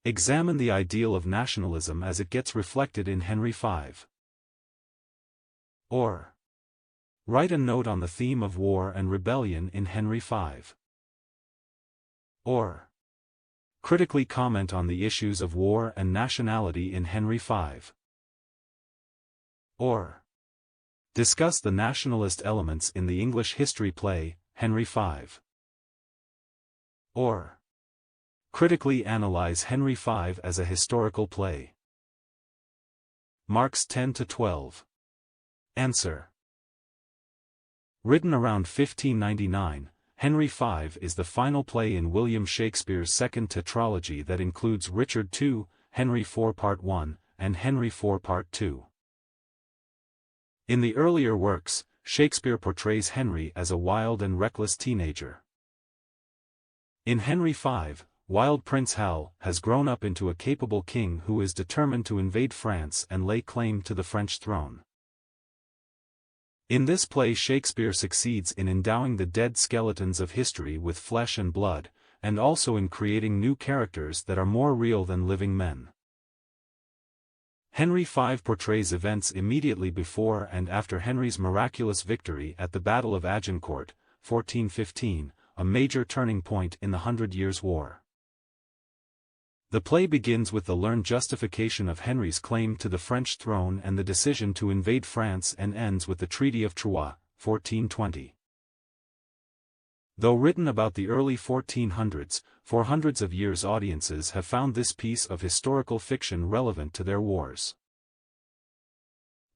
Examine the ideal of nationalism as it gets reflected in Henry V. Or write a note on the theme of war and rebellion in Henry V. Or critically comment on the issues of war and nationality in Henry V. Or discuss the nationalist elements in the English history play, Henry V. Or critically analyze Henry V as a historical play. Marks 10-12. Answer. Written around 1599, Henry V is the final play in William Shakespeare's second tetralogy that includes Richard II, Henry IV Part I, and Henry IV Part II. In the earlier works, Shakespeare portrays Henry as a wild and reckless teenager. In Henry V, wild Prince Hal has grown up into a capable king who is determined to invade France and lay claim to the French throne. In this play, Shakespeare succeeds in endowing the dead skeletons of history with flesh and blood, and also in creating new characters that are more real than living men. Henry V portrays events immediately before and after Henry's miraculous victory at the Battle of Agincourt, 1415, a major turning point in the 100 Years' War. The play begins with the learned justification of Henry's claim to the French throne and the decision to invade France, and ends with the Treaty of Troyes, 1420. Though written about the early 1400s, for hundreds of years audiences have found this piece of historical fiction relevant to their wars.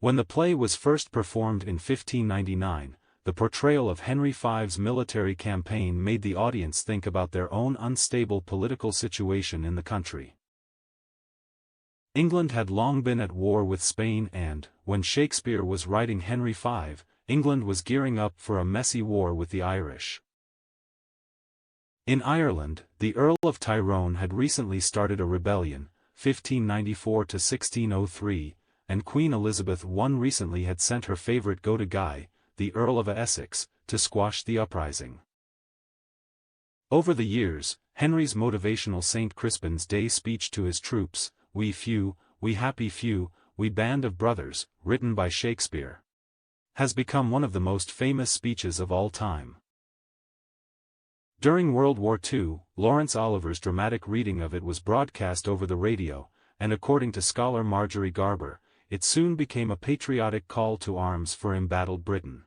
When the play was first performed in 1599, the portrayal of Henry V's military campaign made the audience think about their own unstable political situation in the country. England had long been at war with Spain, and, when Shakespeare was writing Henry V, England was gearing up for a messy war with the Irish. In Ireland, the Earl of Tyrone had recently started a rebellion, 1594–1603, and Queen Elizabeth I recently had sent her favourite go-to-guy, the Earl of Essex, to squash the uprising. Over the years, Henry's motivational St. Crispin's Day speech to his troops, "We few, we happy few, we band of brothers," written by Shakespeare, has become one of the most famous speeches of all time. During World War II, Laurence Oliver's dramatic reading of it was broadcast over the radio, and according to scholar Marjorie Garber, it soon became a patriotic call to arms for embattled Britain.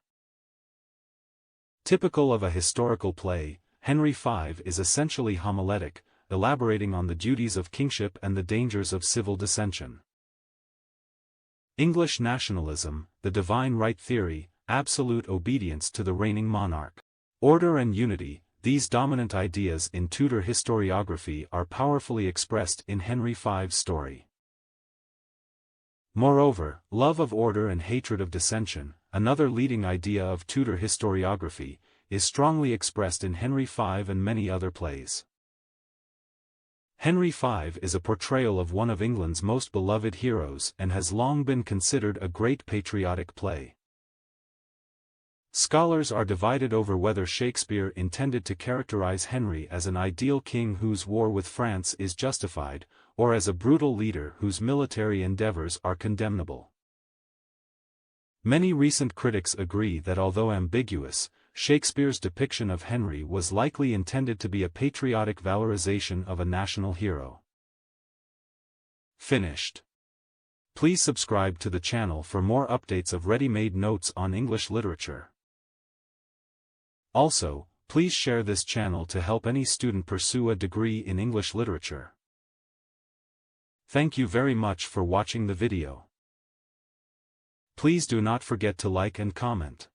Typical of a historical play, Henry V is essentially homiletic, elaborating on the duties of kingship and the dangers of civil dissension. English nationalism, the divine right theory, absolute obedience to the reigning monarch, order and unity, these dominant ideas in Tudor historiography are powerfully expressed in Henry V's story. Moreover, love of order and hatred of dissension, another leading idea of Tudor historiography, is strongly expressed in Henry V and many other plays. Henry V is a portrayal of one of England's most beloved heroes and has long been considered a great patriotic play. Scholars are divided over whether Shakespeare intended to characterize Henry as an ideal king whose war with France is justified, or as a brutal leader whose military endeavors are condemnable. Many recent critics agree that although ambiguous, Shakespeare's depiction of Henry was likely intended to be a patriotic valorization of a national hero. Finished. Please subscribe to the channel for more updates of ready-made notes on English literature. Also, please share this channel to help any student pursue a degree in English literature. Thank you very much for watching the video. Please do not forget to like and comment.